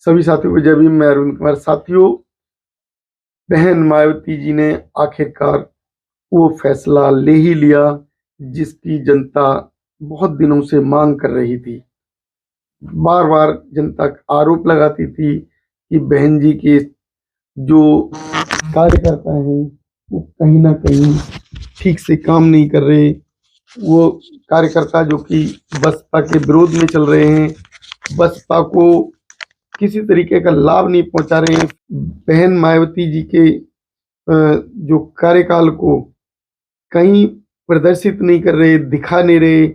सभी साथियों को जय भीम। मैं अरविंद कुमार। साथियों, बहन मायावती जी ने आखिरकार वो फैसला ले ही लिया जिसकी जनता बहुत दिनों से मांग कर रही थी। बार बार जनता आरोप लगाती थी कि बहन जी के जो कार्यकर्ता हैं वो कहीं ना कहीं ठीक से काम नहीं कर रहे। वो कार्यकर्ता जो कि बसपा के विरोध में चल रहे हैं, बसपा को किसी तरीके का लाभ नहीं पहुंचा रहे हैं। बहन मायावती जी के जो कार्यकाल को कहीं प्रदर्शित नहीं कर रहे, दिखा नहीं रहे।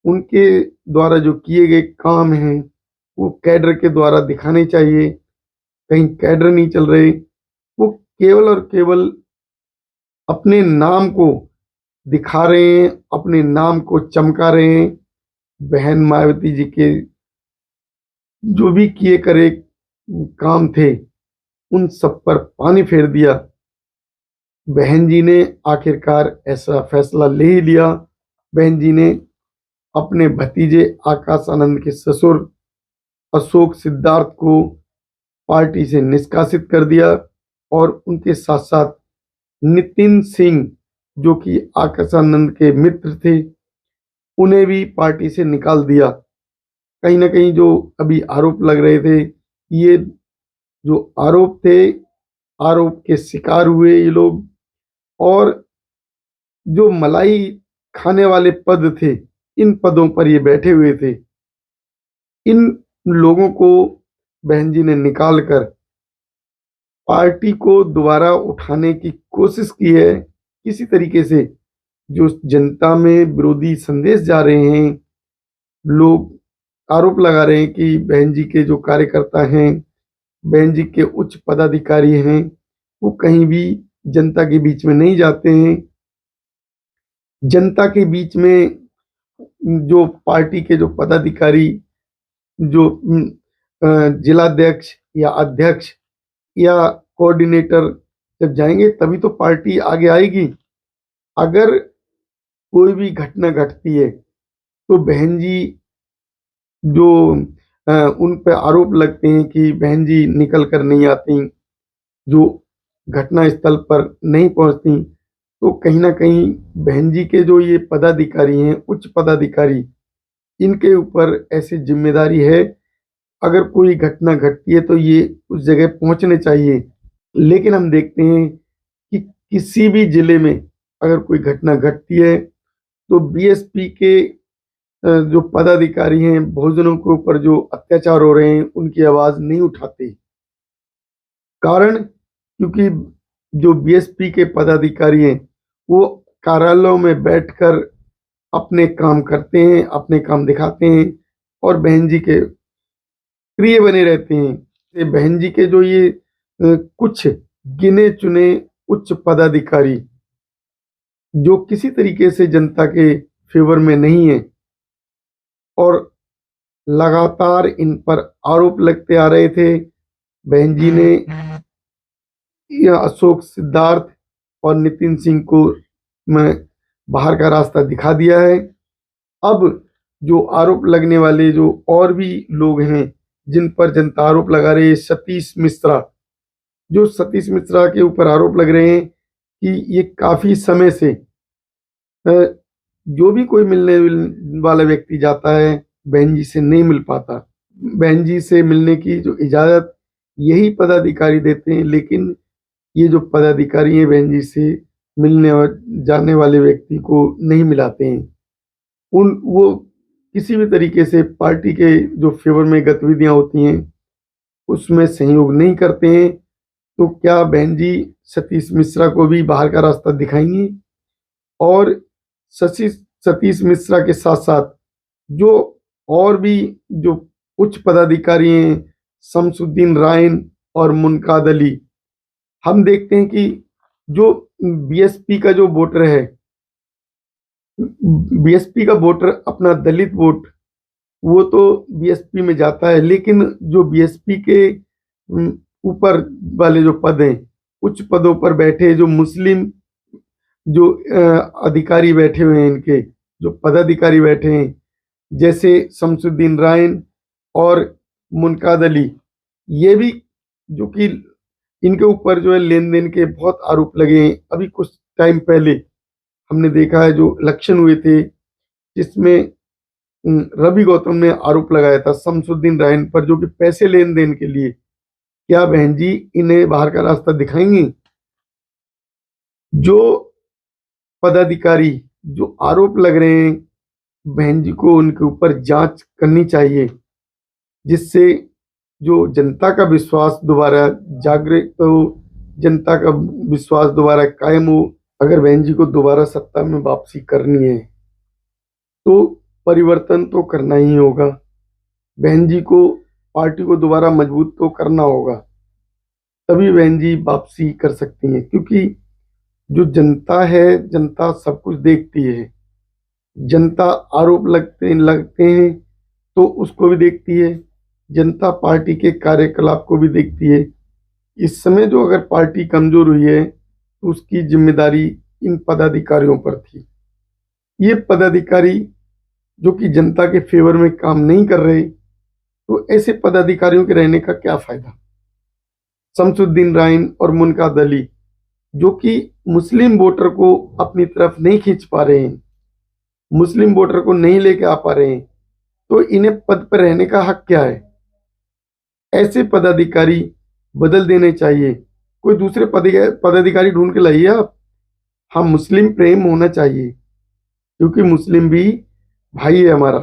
उनके द्वारा जो किए गए काम हैं वो कैडर के द्वारा दिखाने चाहिए, कहीं कैडर नहीं चल रहे। वो केवल और केवल अपने नाम को दिखा रहे हैं, अपने नाम को चमका रहे हैं। बहन मायावती जी के जो भी किए करे काम थे उन सब पर पानी फेर दिया। बहन जी ने आखिरकार ऐसा फैसला ले ही लिया। बहन जी ने अपने भतीजे आकाश आनंद के ससुर अशोक सिद्धार्थ को पार्टी से निष्कासित कर दिया और उनके साथ साथ नितिन सिंह जो कि आकाश आनंद के मित्र थे उन्हें भी पार्टी से निकाल दिया। कहीं ना कहीं जो अभी आरोप लग रहे थे, ये जो आरोप थे, आरोप के शिकार हुए ये लोग। और जो मलाई खाने वाले पद थे, इन पदों पर ये बैठे हुए थे। इन लोगों को बहन जी ने निकाल कर पार्टी को दोबारा उठाने की कोशिश की है। किसी तरीके से जो जनता में विरोधी संदेश जा रहे हैं, लोग आरोप लगा रहे हैं कि बहन जी के जो कार्यकर्ता हैं, बहन जी के उच्च पदाधिकारी हैं, वो कहीं भी जनता के बीच में नहीं जाते हैं। जनता के बीच में जो पार्टी के जो पदाधिकारी, जो जिलाध्यक्ष या अध्यक्ष या कोऑर्डिनेटर जब जाएंगे तभी तो पार्टी आगे आएगी। अगर कोई भी घटना घटती है तो बहन जी जो उन पे आरोप लगते हैं कि बहन जी निकल कर नहीं आती, जो घटना स्थल पर नहीं पहुंचती, तो कहीं ना कहीं बहन जी के जो ये पदाधिकारी हैं, उच्च पदाधिकारी, इनके ऊपर ऐसी जिम्मेदारी है। अगर कोई घटना घटती है तो ये उस जगह पहुंचने चाहिए। लेकिन हम देखते हैं कि किसी भी जिले में अगर कोई घटना घटती है तो बीएसपी के जो पदाधिकारी हैं, बहुजनों के ऊपर जो अत्याचार हो रहे हैं उनकी आवाज नहीं उठाते। कारण क्योंकि जो बीएसपी के पदाधिकारी हैं वो कार्यालयों में बैठकर अपने काम करते हैं, अपने काम दिखाते हैं और बहन जी के प्रिय बने रहते हैं। ये बहन जी के जो ये कुछ गिने चुने उच्च पदाधिकारी जो किसी तरीके से जनता के फेवर में नहीं है और लगातार इन पर आरोप लगते आ रहे थे। बहन जी ने अशोक सिद्धार्थ और नितिन सिंह को मैं बाहर का रास्ता दिखा दिया है। अब जो आरोप लगने वाले जो और भी लोग हैं जिन पर जनता आरोप लगा रही है, सतीश मिश्रा, जो सतीश मिश्रा के ऊपर आरोप लग रहे हैं कि ये काफी समय से जो भी कोई मिलने वाला व्यक्ति जाता है बहन जी से नहीं मिल पाता। बहन जी से मिलने की जो इजाजत यही पदाधिकारी देते हैं, लेकिन ये जो पदाधिकारी हैं बहन जी से मिलने और जाने वाले व्यक्ति को नहीं मिलाते हैं। वो किसी भी तरीके से पार्टी के जो फेवर में गतिविधियां होती हैं उसमें सहयोग नहीं करते हैं। तो क्या बहन जी सतीश मिश्रा को भी बाहर का रास्ता दिखाएंगी? और सतीश मिश्रा के साथ साथ जो और भी जो उच्च पदाधिकारी हैं, शमसुद्दीन रायन और मुनकाद अली, हम देखते हैं कि जो बीएसपी का जो वोटर है, बीएसपी का वोटर अपना दलित वोट वो तो बीएसपी में जाता है, लेकिन जो बीएसपी के ऊपर वाले जो पद हैं, उच्च पदों पर बैठे जो मुस्लिम जो अधिकारी बैठे हुए हैं, इनके जो पदाधिकारी बैठे हैं, जैसे शमसुद्दीन रायन और मुनकाद अली, ये भी जो कि इनके ऊपर जो है लेन देन के बहुत आरोप लगे हैं। अभी कुछ टाइम पहले हमने देखा है जो इलेक्शन हुए थे, जिसमें रवि गौतम ने आरोप लगाया था शमसुद्दीन रायन पर, जो कि पैसे लेन देन के लिए। क्या बहन जी इन्हें बाहर का रास्ता दिखाएंगी? जो पदाधिकारी जो आरोप लग रहे हैं, बहन जी को उनके ऊपर जांच करनी चाहिए, जिससे जो जनता का विश्वास दोबारा जागृत हो, जनता का विश्वास दोबारा कायम हो। अगर बहन जी को दोबारा सत्ता में वापसी करनी है तो परिवर्तन तो करना ही होगा। बहन जी को पार्टी को दोबारा मजबूत तो करना होगा, तभी बहन जी वापसी कर सकती हैं। क्योंकि जो जनता है, जनता सब कुछ देखती है। जनता आरोप लगते लगते हैं तो उसको भी देखती है, जनता पार्टी के कार्यकलाप को भी देखती है। इस समय जो अगर पार्टी कमजोर हुई है तो उसकी जिम्मेदारी इन पदाधिकारियों पर थी। ये पदाधिकारी जो कि जनता के फेवर में काम नहीं कर रहे, तो ऐसे पदाधिकारियों के रहने का क्या फायदा? शमसुद्दीन राइन और मुनकाद अली जो कि मुस्लिम वोटर को अपनी तरफ नहीं खींच पा रहे हैं, मुस्लिम वोटर को नहीं लेके आ पा रहे हैं, तो इन्हें पद पर रहने का हक क्या है? ऐसे पदाधिकारी बदल देने चाहिए। कोई दूसरे पदाधिकारी ढूंढ के लाइए आप। हाँ, मुस्लिम प्रेम होना चाहिए, क्योंकि मुस्लिम भी भाई है हमारा।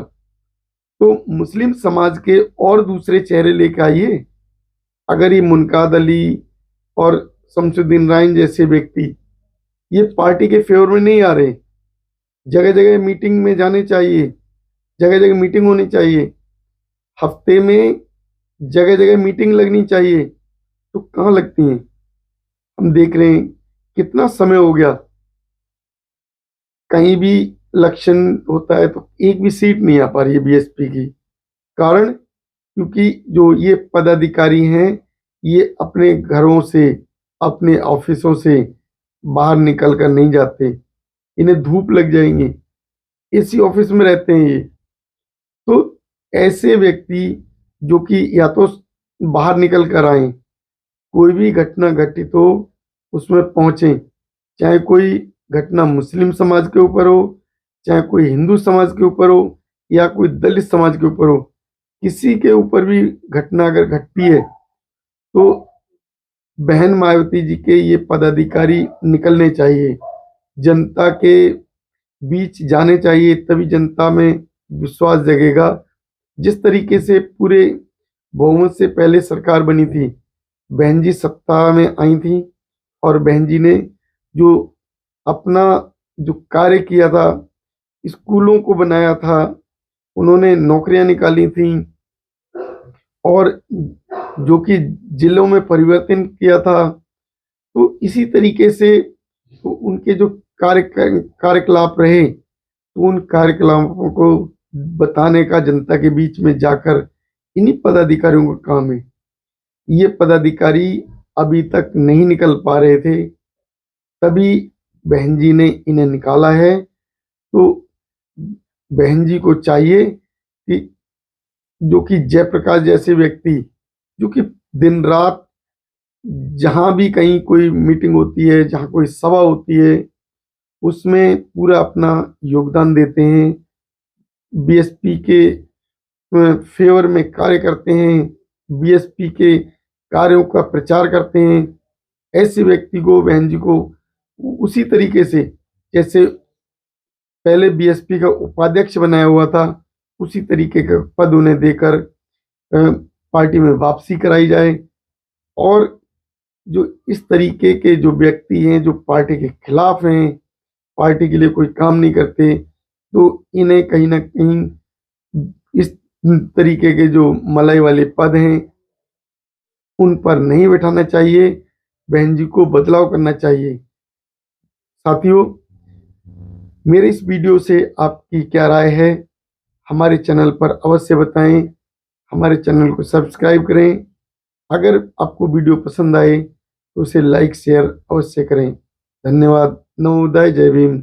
तो मुस्लिम समाज के और दूसरे चेहरे लेके आइए। अगर ये मुनकाद अली और शमसुद्दीन राइन जैसे व्यक्ति ये पार्टी के फेवर में नहीं आ रहे, जगह जगह मीटिंग में जाने चाहिए, जगह जगह मीटिंग होनी चाहिए, हफ्ते में जगह जगह मीटिंग लगनी चाहिए। तो कहाँ लगती हैं? हम देख रहे हैं कितना समय हो गया, कहीं भी इलेक्शन होता है तो एक भी सीट नहीं आ पा रही है बीएसपी की। कारण क्योंकि जो ये पदाधिकारी हैं, ये अपने घरों से, अपने ऑफिसों से बाहर निकल कर नहीं जाते। इन्हें धूप लग जाएंगी, इसी ऑफिस में रहते हैं ये। तो ऐसे व्यक्ति जो कि या तो बाहर निकल कर आए, कोई भी घटना घटित हो उसमें पहुंचे, चाहे कोई घटना मुस्लिम समाज के ऊपर हो, चाहे कोई हिंदू समाज के ऊपर हो, या कोई दलित समाज के ऊपर हो, किसी के ऊपर भी घटना अगर घटती है तो बहन मायावती जी के ये पदाधिकारी निकलने चाहिए, जनता के बीच जाने चाहिए, तभी जनता में विश्वास जगेगा। जिस तरीके से पूरे बहुमत से पहले सरकार बनी थी, बहन जी सत्ता में आई थी और बहन जी ने जो अपना जो कार्य किया था, स्कूलों को बनाया था, उन्होंने नौकरियां निकाली थी और जो कि जिलों में परिवर्तन किया था। तो इसी तरीके से तो उनके जो कार्यकलाप रहे, तो उन कार्यकलापों को बताने का जनता के बीच में जाकर इन्हीं पदाधिकारियों का काम है। ये पदाधिकारी अभी तक नहीं निकल पा रहे थे, तभी बहन जी ने इन्हें निकाला है। तो बहन जी को चाहिए कि जो कि जयप्रकाश जैसे व्यक्ति जो कि दिन रात जहां भी कहीं कोई मीटिंग होती है, जहां कोई सभा होती है, उसमें पूरा अपना योगदान देते हैं, बीएसपी के फेवर में कार्य करते हैं, बीएसपी के कार्यों का प्रचार करते हैं। ऐसे व्यक्ति को, बहन जी को उसी तरीके से जैसे पहले बीएसपी का उपाध्यक्ष बनाया हुआ था, उसी तरीके का पद उन्हें देकर पार्टी में वापसी कराई जाए। और जो इस तरीके के जो व्यक्ति हैं जो पार्टी के खिलाफ हैं, पार्टी के लिए कोई काम नहीं करते, तो इन्हें कहीं ना कहीं इस तरीके के जो मलाई वाले पद हैं उन पर नहीं बैठाना चाहिए। बहन जी को बदलाव करना चाहिए। साथियों, मेरे इस वीडियो से आपकी क्या राय है, हमारे चैनल पर अवश्य बताएं। हमारे चैनल को सब्सक्राइब करें। अगर आपको वीडियो पसंद आए तो उसे लाइक शेयर अवश्य करें। धन्यवाद। नमोदय। जय भीम।